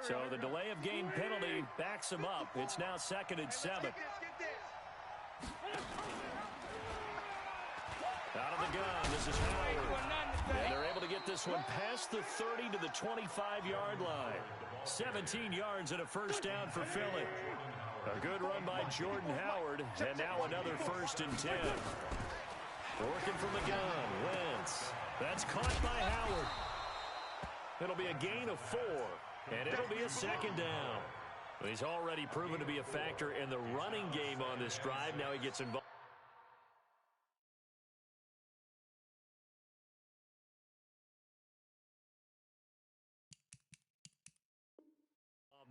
So the delay of game penalty backs him up. It's now 2nd and 7. Out of the gun, this is Howard. And they're able to get this one past the 30 to the 25-yard line. 17 yards and a first down for Philly. A good run by Jordan Howard, and now another 1st and 10. Working from the gun, Wentz. That's caught by Howard. It'll be a gain of 4, and it'll be a 2nd down. He's already proven to be a factor in the running game on this drive. Now he gets involved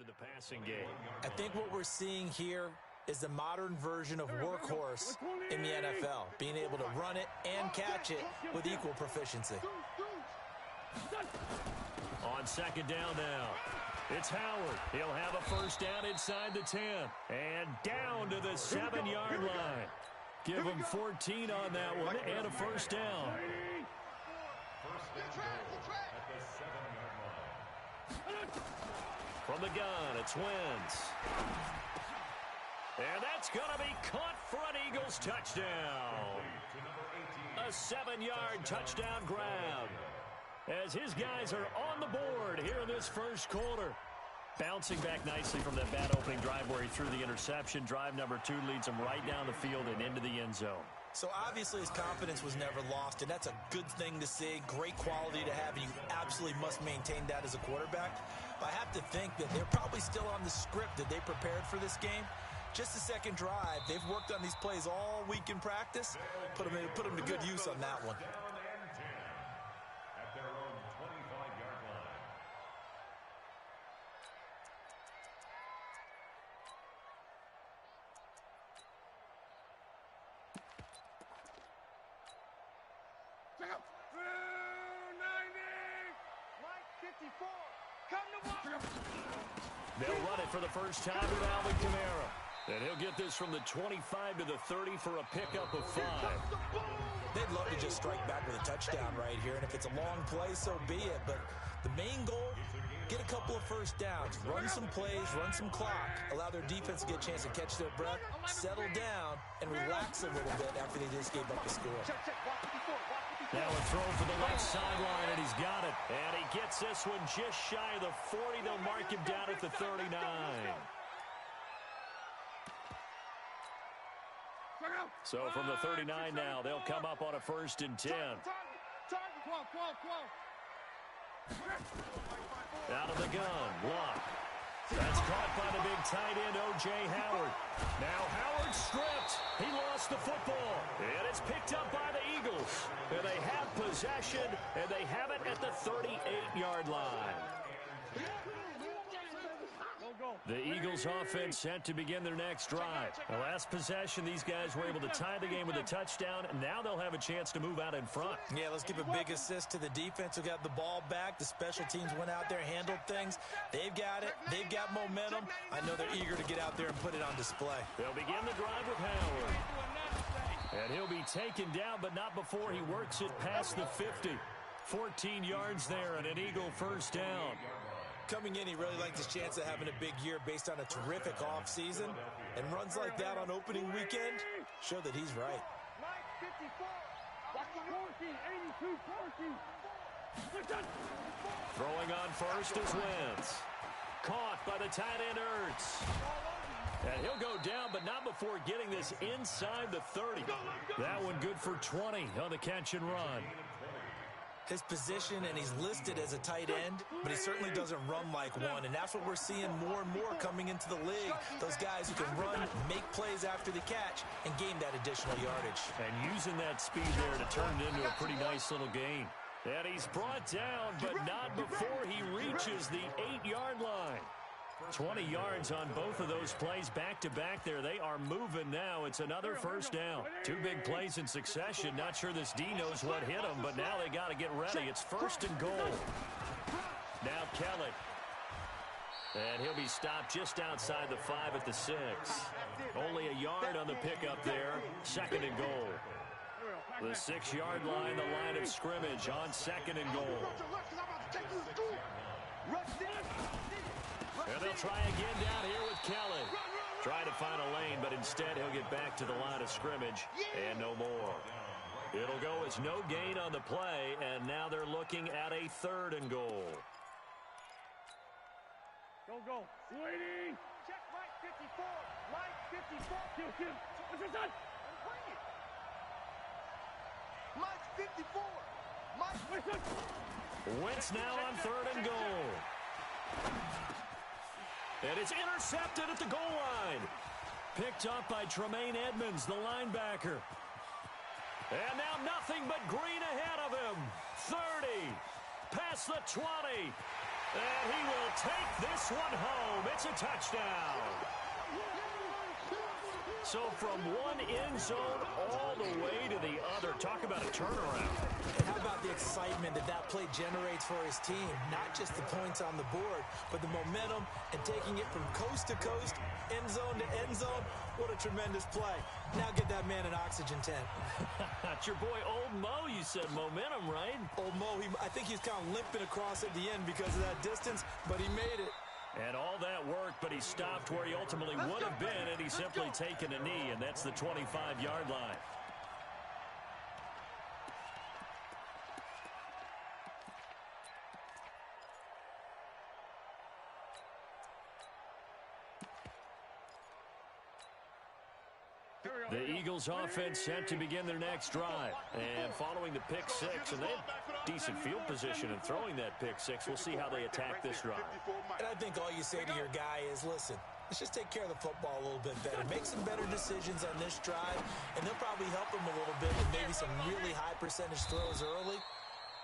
in the passing game. I think what we're seeing here is the modern version of workhorse in the NFL, being able to run it and catch it with equal proficiency. On 2nd down now, it's Howard. He'll have a first down inside the 10 and down to the 7-yard line. Give him 14 on that one and a first down. From the gun, it's Wentz. And that's going to be caught for an Eagles touchdown. A 7-yard touchdown grab, as his guys are on the board here in this first quarter. Bouncing back nicely from that bad opening drive where he threw the interception. Drive number 2 leads him right down the field and into the end zone. So obviously his confidence was never lost, and that's a good thing to see. Great quality to have, and you absolutely must maintain that as a quarterback. But I have to think that they're probably still on the script that they prepared for this game. Just the second drive. They've worked on these plays all week in practice. Put them to good use on that one. They'll run it for the first time with Alvin Kamara. And he'll get this from the 25 to the 30 for a pickup of 5. They'd love to just strike back with a touchdown right here. And if it's a long play, so be it. But the main goal, get a couple of first downs. Run some plays, run some clock. Allow their defense to get a chance to catch their breath, settle down, and relax a little bit after they just gave up the score. Now a throw for the left sideline, and he's got it. And he gets this one just shy of the 40. They'll mark him down at the 39. So from the 39 now, they'll come up on a 1st and 10. Out of the gun, block. That's caught by the big tight end, O.J. Howard. Now Howard stripped. He lost the football. And it's picked up by the Eagles. And they have possession, and they have it at the 38-yard line. The Eagles offense set to begin their next drive. The last possession, these guys were able to tie the game with a touchdown, and now they'll have a chance to move out in front. Yeah, let's give a big assist to the defense who got the ball back. The special teams went out there, handled things. They've got it. They've got momentum. I know they're eager to get out there and put it on display. They'll begin the drive with Howard. And he'll be taken down, but not before he works it past the 50. 14 yards there and an Eagle first down. Coming in, he really likes his chance of having a big year based on a terrific offseason. And runs like that on opening weekend show that he's right. Throwing on first is Wentz. Caught by the tight end, Ertz. And he'll go down, but not before getting this inside the 30. That one good for 20 on the catch and run. His position, and he's listed as a tight end, but he certainly doesn't run like one, and that's what we're seeing more and more coming into the league. Those guys who can run, make plays after the catch, and gain that additional yardage. And using that speed there to turn it into a pretty nice little gain. And he's brought down, but not before he reaches the 8-yard line. 20 yards on both of those plays back-to-back there. They are moving now. It's another first down. 2 big plays in succession. Not sure this D knows what hit him, but now they got to get ready. It's 1st and goal. Now Kelly. And he'll be stopped just outside the 5 at the 6. Only a yard on the pickup there. 2nd and goal. The 6-yard line, the line of scrimmage on 2nd and goal. And they'll try again down here with Kelly. Trying to find a lane, but instead he'll get back to the line of scrimmage and no more. It'll go as no gain on the play, and now they're looking at a 3rd and goal. Go. Waiting. Check Mike 54. Mike 54. Kill. What's your son? I'm playing. Mike 54. Mike. Wentz now on 3rd and goal. And it's intercepted at the goal line. Picked up by Tremaine Edmonds, the linebacker. And now nothing but green ahead of him. 30. Past the 20. And he will take this one home. It's a touchdown. So from one end zone all the way to the other. Talk about a turnaround. And how about the excitement that play generates for his team? Not just the points on the board, but the momentum and taking it from coast to coast, end zone to end zone. What a tremendous play. Now get that man an oxygen tent. That's your boy Old Mo. You said momentum, right? Old Mo, I think he's kind of limping across at the end because of that distance, but he made it. And all that worked, but he stopped where he ultimately would have been, and he's simply taken a knee, and that's the 25-yard line. The Eagles offense set to begin their next drive. And following the pick six, and they have decent field position in throwing that pick six. We'll see how they attack this drive. And I think all you say to your guy is, listen, let's just take care of the football a little bit better. Make some better decisions on this drive, and they'll probably help him a little bit with maybe some really high percentage throws early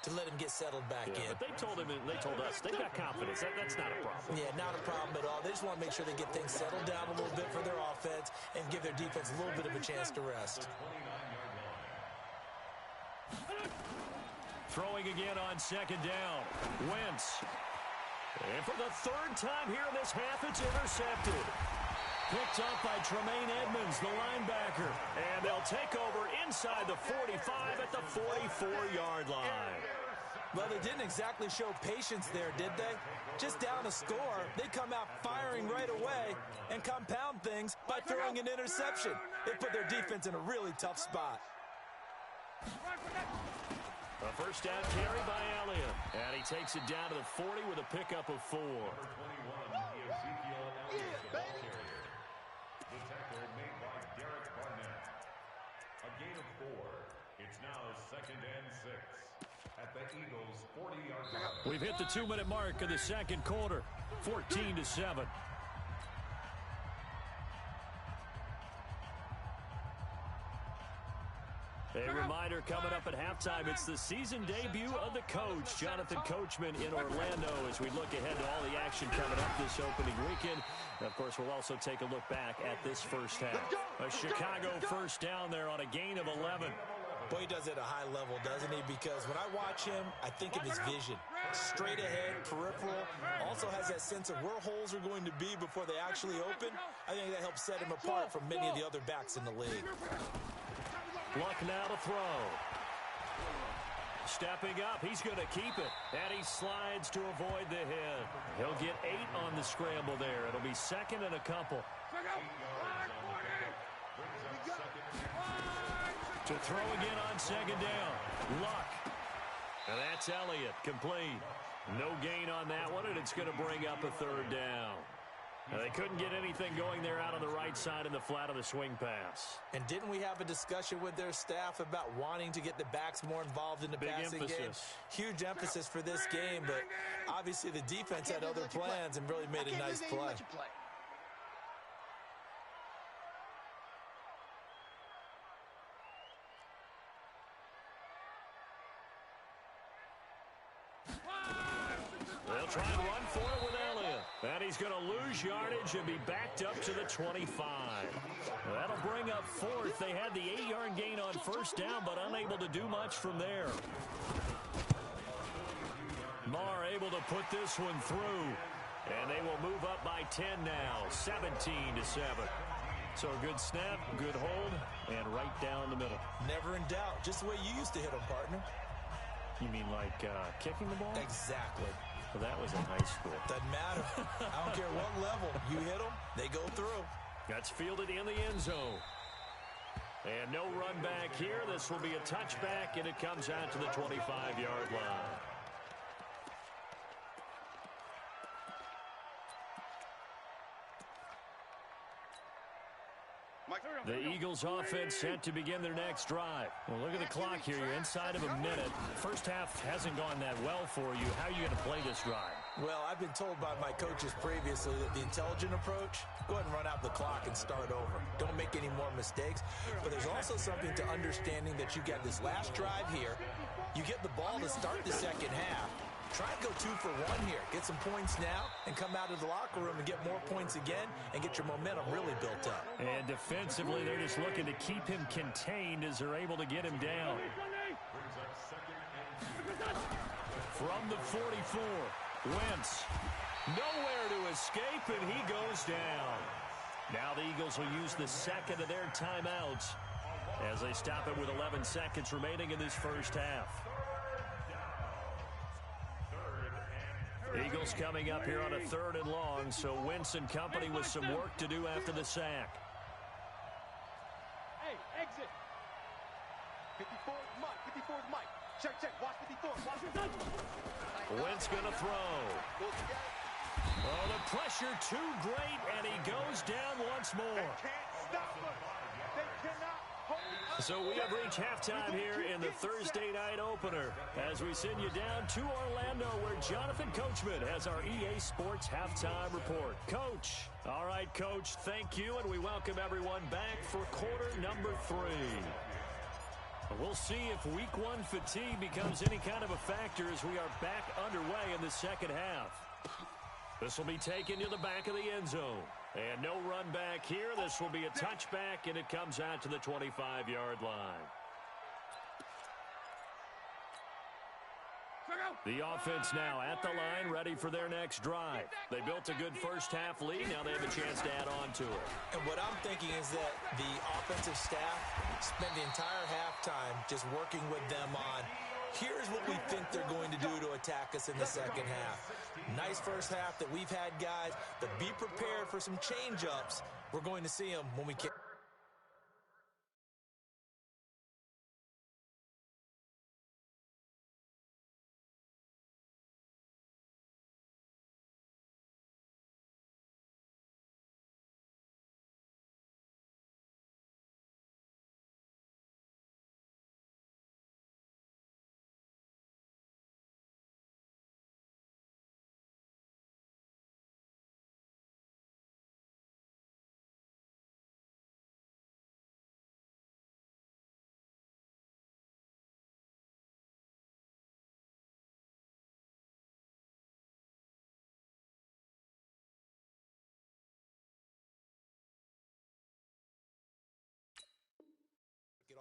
to let him get settled back in. But they told us they've got confidence. That's not a problem. Yeah, not a problem at all. They just want to make sure they get things settled down a little bit for their offense and give their defense a little bit of a chance to rest. Throwing again on 2nd down. Wentz. And for the 3rd time here in this half, it's intercepted. Picked up by Tremaine Edmonds, the linebacker. And they'll take over inside the 45 at the 44-yard line. Well, they didn't exactly show patience there, did they? Just down a score, they come out firing right away and compound things by throwing an interception. They put their defense in a really tough spot. A first down carry by Elliott. And he takes it down to the 40 with a pickup of 4. We've hit the 2-minute mark of the 2nd quarter. 14-7. A reminder coming up at halftime, it's the season debut of the coach, Jonathan Coachman in Orlando, as we look ahead to all the action coming up this opening weekend. And of course, we'll also take a look back at this first half. A Chicago first down there on a gain of 11. Boy, he does it at a high level, doesn't he? Because when I watch him, I think of his vision. Straight ahead, peripheral. Also has that sense of where holes are going to be before they actually open. I think that helps set him apart from many of the other backs in the league. Luck now to throw. Stepping up, he's going to keep it. And he slides to avoid the hit. He'll get 8 on the scramble there. It'll be 2nd and a couple. To throw again on 2nd down. Luck. And that's Elliott, complete. No gain on that one, and it's going to bring up a 3rd down. Now, they couldn't get anything going there out on the right side in the flat of the swing pass. And didn't we have a discussion with their staff about wanting to get the backs more involved in the passing game? Huge emphasis for this game, but obviously the defense had other plans and really made a nice play. They'll try and run for it with Elliott. And he's going to lose yardage and be backed up to the 25. That'll bring up 4th. They had the 8-yard gain on first down, but unable to do much from there. Marr able to put this one through. And they will move up by 10 now, 17-7. So a good snap, good hold, and right down the middle. Never in doubt. Just the way you used to hit them, partner. You mean like kicking the ball? Exactly. Well, that was in high school. Doesn't matter. I don't care what level. You hit them, they go through. That's fielded in the end zone. And no run back here. This will be a touchback, and it comes out to the 25-yard line. The Eagles offense set to begin their next drive. Well, look at the clock here. You're inside of a minute. First half hasn't gone that well for you. How are you going to play this drive? Well, I've been told by my coaches previously that the intelligent approach, go ahead and run out the clock and start over. Don't make any more mistakes. But there's also something to understanding that you get this last drive here. You get the ball to start the second half. Try and go 2 for 1 here. Get some points now and come out of the locker room and get more points again and get your momentum really built up. And defensively, they're just looking to keep him contained as they're able to get him down. From the 44, Wentz. Nowhere to escape, and he goes down. Now the Eagles will use the second of their timeouts as they stop it with 11 seconds remaining in this first half. Eagles coming up here on a 3rd and long, so Wentz and company with some work to do after the sack. Hey, exit. 54 is Mike. 54 is Mike. Check, check. Watch 54. Watch your touch. Wentz going to throw. Oh, the pressure too great, and he goes down once more. They can't stop us. They cannot hold us. So we have reached halftime here in the Thursday night opener as we send you down to Orlando where Jonathan Coachman has our EA Sports halftime report. Coach. All right, Coach, thank you, and we welcome everyone back for quarter number 3. We'll see if week 1 fatigue becomes any kind of a factor as we are back underway in the second half. This will be taken to the back of the end zone. And no run back here. This will be a touchback, and it comes out to the 25-yard line. The offense now at the line, ready for their next drive. They built a good first-half lead. Now they have a chance to add on to it. And what I'm thinking is that the offensive staff spent the entire halftime just working with them on, here's what we think they're going to do to attack us in the second half. Nice first half that we've had, guys, but be prepared for some change-ups. We're going to see them when we kick.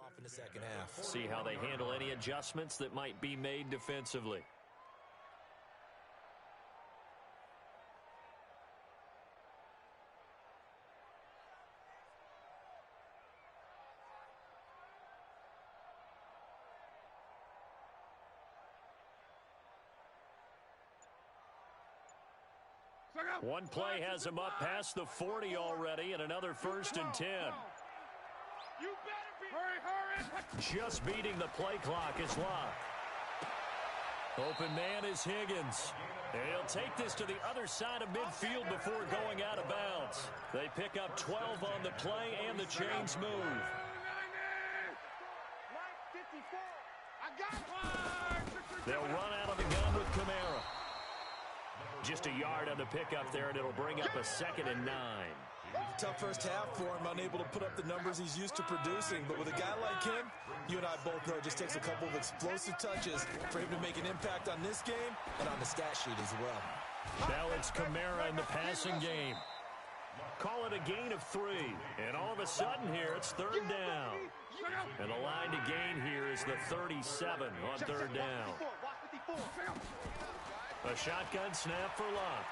Off in the second half. See how they handle any adjustments that might be made defensively. One play has him up past the 40 already, and another 1st and 10. You better be. Hurry. Just beating the play clock is Locke. Open man is Higgins. And he'll take this to the other side of midfield before going out of bounds. They pick up 12 on the play, and the chains move. They'll run out of the gun with Kamara. Just a yard on the pickup there, and it'll bring up a 2nd and 9. Tough first half for him, unable to put up the numbers he's used to producing. But with a guy like him, you and I both know it just takes a couple of explosive touches for him to make an impact on this game and on the stat sheet as well. Now it's Kamara in the passing game. Call it a gain of 3. And all of a sudden here, it's 3rd down. And the line to gain here is the 37 on 3rd down. A shotgun snap for Locke.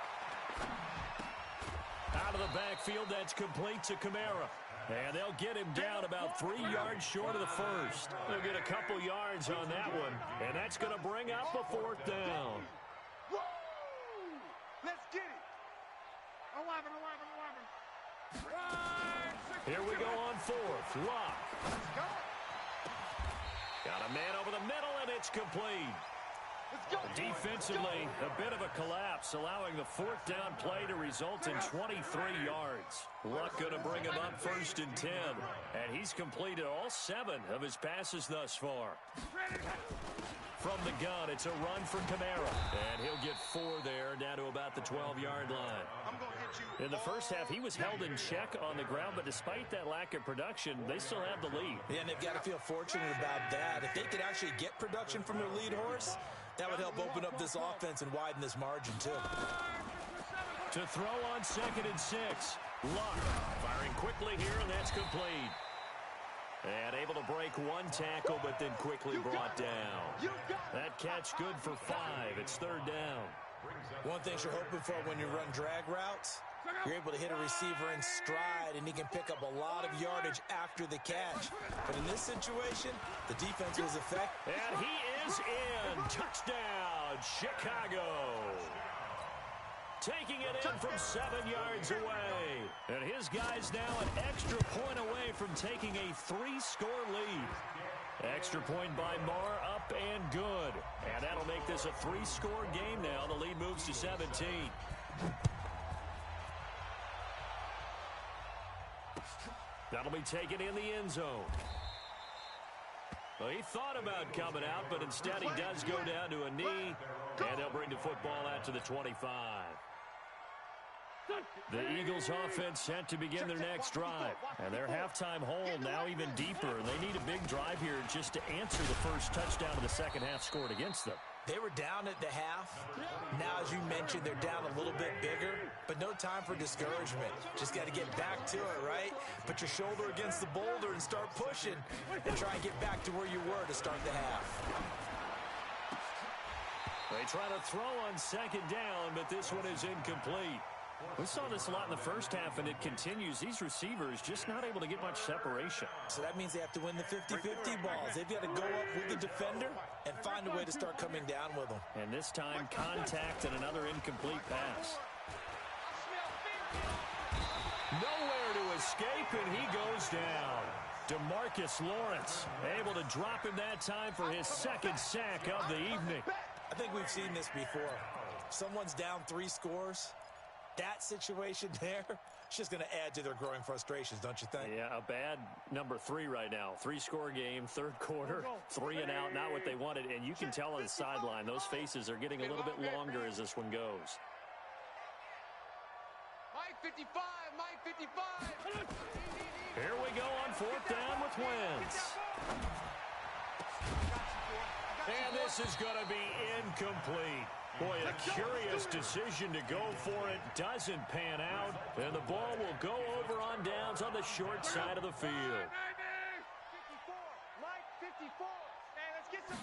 Out of the backfield, that's complete to Kamara. And they'll get him down about 3 yards short of the first. They'll get a couple yards on that one. And that's going to bring up a 4th down. Here we go on fourth. Lock. Got a man over the middle, and it's complete. Defensively, a bit of a collapse, allowing the fourth down play to result in 23 yards. Luck going to bring him up 1st and 10, and he's completed all 7 of his passes thus far. From the gun, it's a run for Kamara, and he'll get 4 there, down to about the 12-yard line. In the first half, he was held in check on the ground, but despite that lack of production, they still have the lead. Yeah, and they've got to feel fortunate about that. If they could actually get production from their lead horse, that would help open up this offense and widen this margin, too. To throw on 2nd and 6. Luck firing quickly here, and that's complete. And able to break 1 tackle, but then quickly brought down. That catch good for 5. It's 3rd down. One thing you're hoping for when you run drag routes, you're able to hit a receiver in stride, and he can pick up a lot of yardage after the catch. But in this situation, the defense was effective. And he is in. Touchdown, Chicago. Taking it in from 7 yards away. And his guy's now an extra point away from taking a 3-score lead. Extra point by Marr, up and good. And that'll make this a 3-score game now. The lead moves to 17. That'll be taken in the end zone. Well, he thought about coming out, but instead he does go down to a knee. And they'll bring the football out to the 25. The Eagles offense set to begin their next drive. And their halftime hole now even deeper. They need a big drive here just to answer the first touchdown of the second half scored against them. They were down at the half. Now, as you mentioned, they're down a little bit bigger, but no time for discouragement. Just got to get back to it, right? Put your shoulder against the boulder and start pushing and try and get back to where you were to start the half. They try to throw on 2nd down, but this one is incomplete. We saw this a lot in the first half, and it continues. These receivers just not able to get much separation. So that means they have to win the 50-50 balls. They've got to go up with the defender and find a way to start coming down with them. And this time, contact and another incomplete pass. Nowhere to escape, and he goes down. DeMarcus Lawrence able to drop him that time for his 2nd sack of the evening. I think we've seen this before. Someone's down 3 scores. That situation there, it's just going to add to their growing frustrations, don't you think? Yeah, a bad number 3 right now. 3-score game, 3rd quarter, 3 and out, not what they wanted. And you can tell on the sideline, those faces are getting a little bit longer as this one goes. Mike 55, Mike 55. Here we go on 4th down with Wentz. And this is going to be incomplete. Boy, a curious decision to go for it. Doesn't pan out. And the ball will go over on downs on the short side of the field. 54, Mike 54. Hey, let's get some.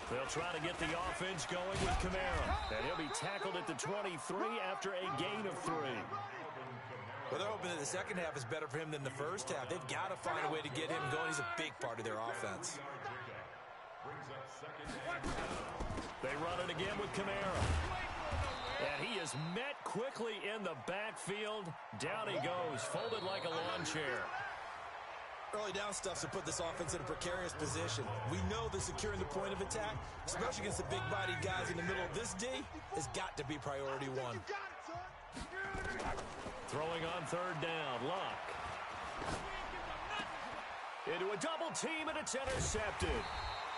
They'll try to get the offense going with Kamara. And he'll be tackled at the 23 after a gain of 3. Well, they're hoping that the second half is better for him than the first half. They've got to find a way to get him going. He's a big part of their offense. They run it again with Kamara. And he is met quickly in the backfield. Down he goes, folded like a lawn chair. Early down stuff to put this offense in a precarious position. We know that securing the point of attack, especially against the big-bodied guys in the middle of this D, has got to be priority 1. Throwing on 3rd down, Luck. Into a double team, and it's intercepted.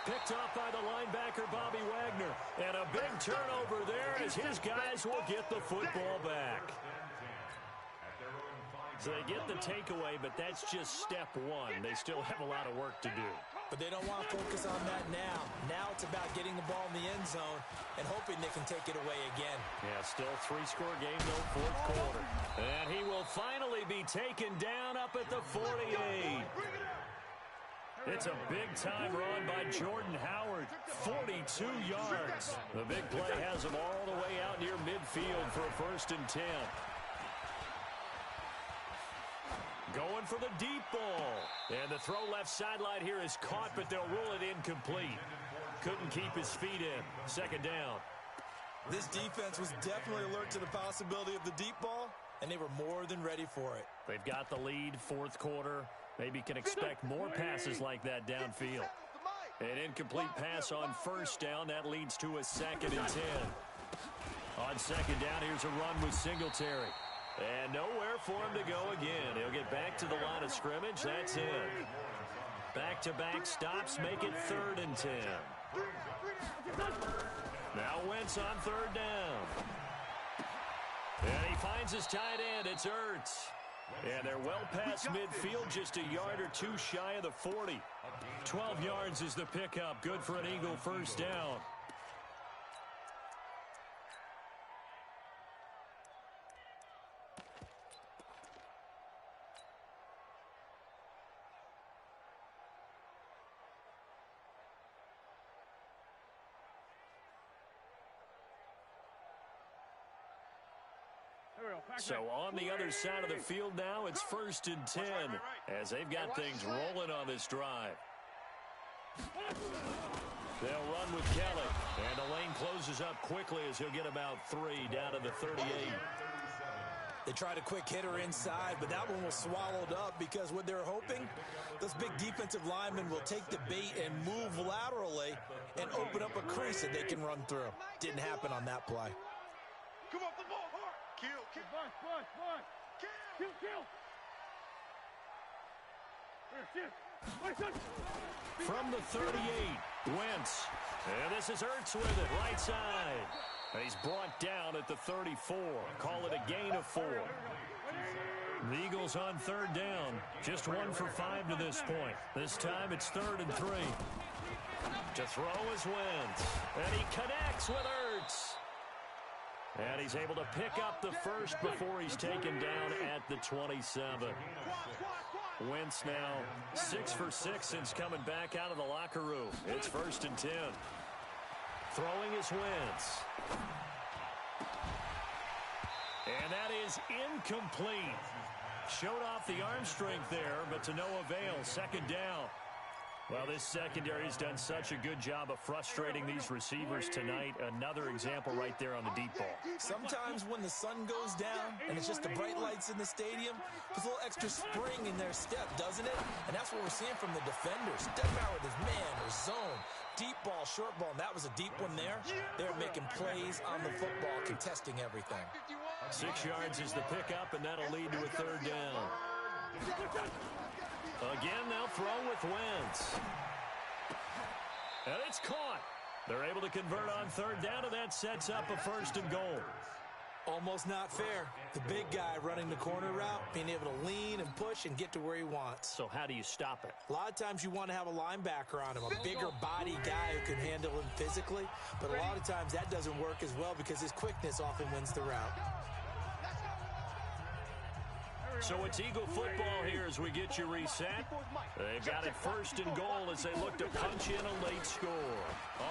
Picked off by the linebacker, Bobby Wagner. And a big turnover there as his guys will get the football back. So they get the takeaway, but that's just step 1. They still have a lot of work to do. But they don't want to focus on that now. Now it's about getting the ball in the end zone and hoping they can take it away again. Yeah, still 3-score game, though, 4th quarter. And he will finally be taken down up at the 48. It's a big-time run by Jordan Howard, 42 yards. The big play has him all the way out near midfield for a 1st and 10. Going for the deep ball. And the throw left sideline here is caught, but they'll rule it incomplete. Couldn't keep his feet in. 2nd down. This defense was definitely alert to the possibility of the deep ball, and they were more than ready for it. They've got the lead, fourth quarter. Maybe can expect more passes like that downfield. An incomplete pass on first down. That leads to a 2nd and 10. On second down, here's a run with Singletary. And nowhere for him to go again. He'll get back to the line of scrimmage. That's it. Back-to-back stops make it 3rd and 10. Now Wentz on 3rd down. And he finds his tight end. It's Ertz. And they're well past midfield, just a yard or two shy of the 40. 12 yards is the pickup. Good for an Eagle first down. So on the other side of the field now, it's 1st and 10 as they've got things rolling on this drive. They'll run with Kelly, and the lane closes up quickly as he'll get about 3 down to the 38. They tried a quick hitter inside, but that one was swallowed up because what they're hoping, those big defensive linemen will take the bait and move laterally and open up a crease that they can run through. Didn't happen on that play. Come off the ball hard. Kill. Kill. From the 38, Wentz. And this is Ertz with it, right side. And he's brought down at the 34. Call it a gain of 4. The Eagles on 3rd down. Just 1 for 5 to this point. This time it's 3rd and 3. To throw is Wentz. And he connects with Ertz. And he's able to pick up the first before he's taken down at the 27. Wentz now 6 for 6 since coming back out of the locker room. It's 1st and 10. Throwing is Wentz. And that is incomplete. Showed off the arm strength there, but to no avail. 2nd down. Well, this secondary has done such a good job of frustrating these receivers tonight. Another example right there on the deep ball. Sometimes when the sun goes down and it's just the bright lights in the stadium, there's a little extra spring in their step, doesn't it? And that's what we're seeing from the defenders. Doesn't matter with his man or zone, deep ball, short ball, and that was a deep one there. They're making plays on the football, contesting everything. 6 yards is the pickup, and that'll lead to a 3rd down. Again, they'll throw with Wentz. And it's caught. They're able to convert on 3rd down, and that sets up a 1st and goal. Almost not fair. The big guy running the corner route, being able to lean and push and get to where he wants. So how do you stop it? A lot of times you want to have a linebacker on him, a bigger body guy who can handle him physically. But a lot of times that doesn't work as well because his quickness often wins the route. So it's Eagle football here as we get you reset. They've got it 1st and goal as they look to punch in a late score.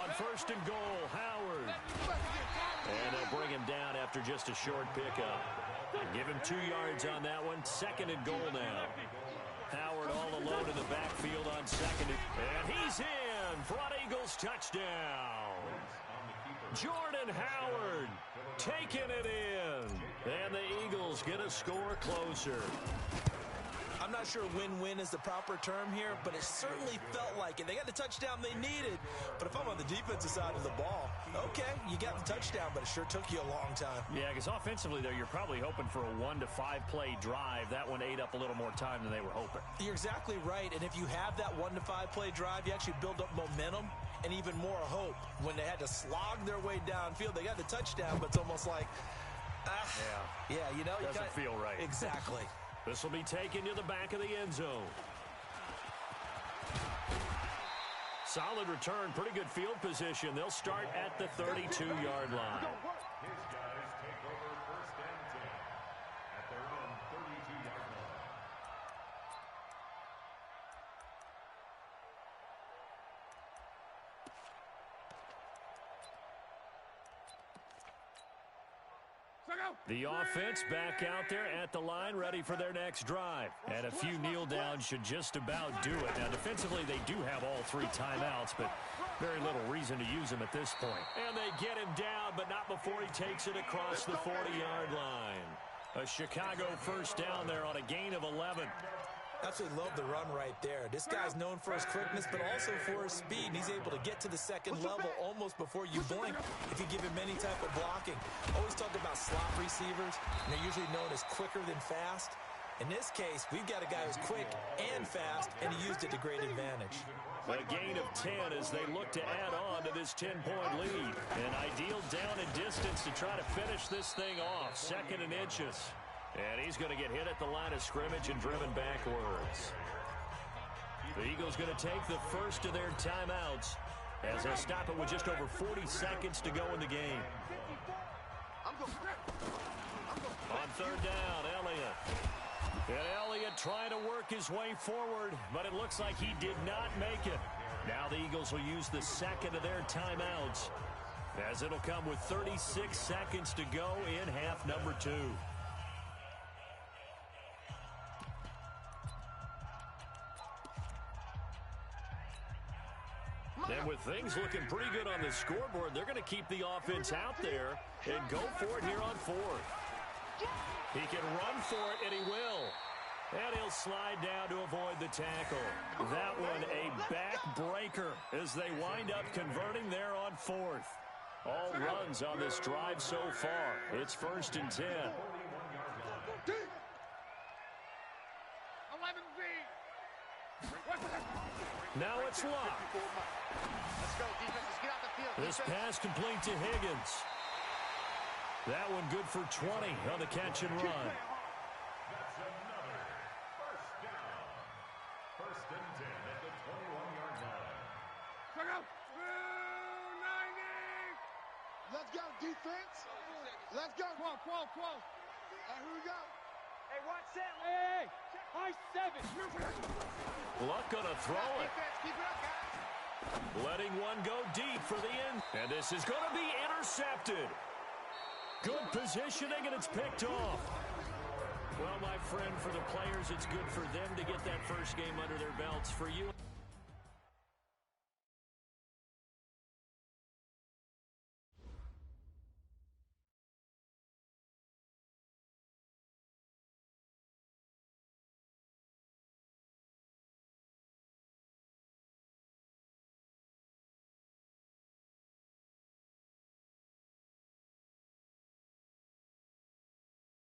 On 1st and goal, Howard. And they'll bring him down after just a short pickup. Give him 2 yards on that one. 2nd and goal now. Howard all alone in the backfield on 2nd. And he's in. Front Eagles touchdown. Jordan Howard taking it in. And the Eagles get a score closer. I'm not sure win-win is the proper term here, but it certainly felt like it. They got the touchdown they needed, but if I'm on the defensive side of the ball, okay, you got the touchdown, but it sure took you a long time. Yeah, because offensively, though, you're probably hoping for a 1 to 5 play drive. That one ate up a little more time than they were hoping. You're exactly right, and if you have that 1 to 5 play drive, you actually build up momentum and even more hope. When they had to slog their way downfield, they got the touchdown, but it's almost like, yeah, you know, doesn't feel right. Exactly. This will be taken to the back of the end zone. Solid return, pretty good field position. They'll start at the 32-yard line. His guys take over 1st and 10 at their own 32-yard line. The offense back out there at the line, ready for their next drive. And a few kneel downs should just about do it. Now, defensively, they do have all 3 timeouts, but very little reason to use them at this point. And they get him down, but not before he takes it across the 40-yard line. A Chicago first down there on a gain of 11. Absolutely love the run right there. This guy's known for his quickness, but also for his speed. And he's able to get to the second level almost before you blink if you give him any type of blocking. Always talk about slot receivers, and they're usually known as quicker than fast. In this case, we've got a guy who's quick and fast, and he used it to great advantage. A gain of 10 as they look to add on to this 10-point lead. An ideal down and distance to try to finish this thing off. 2nd and inches. And he's going to get hit at the line of scrimmage and driven backwards. The Eagles going to take the first of their timeouts as they stop it with just over 40 seconds to go in the game. On 3rd down, Elliott. And Elliott trying to work his way forward, but it looks like he did not make it. Now the Eagles will use the 2nd of their timeouts as it'll come with 36 seconds to go in half number 2. And with things looking pretty good on the scoreboard, they're going to keep the offense out there and go for it here on 4th. He can run for it, and he will. And he'll slide down to avoid the tackle. That one a backbreaker as they wind up converting there on 4th. All runs on this drive so far. It's 1st and 10. 11Z. Now it's locked. Let's go, defense. Let's get out the field. This pass complete to Higgins. That one good for 20 on the catch and run. That's another first down. 1st and 10 at the 21-yard line. Check out. 290. Let's go, defense. Let's go. 12. Here we go. Hey, watch that. Hey. High 7. Luck gonna throw it. Defense, keep it up, guys. Letting one go deep for the end. And this is going to be intercepted. Good positioning, and it's picked off. Well, my friend, for the players, it's good for them to get that first game under their belts. For you...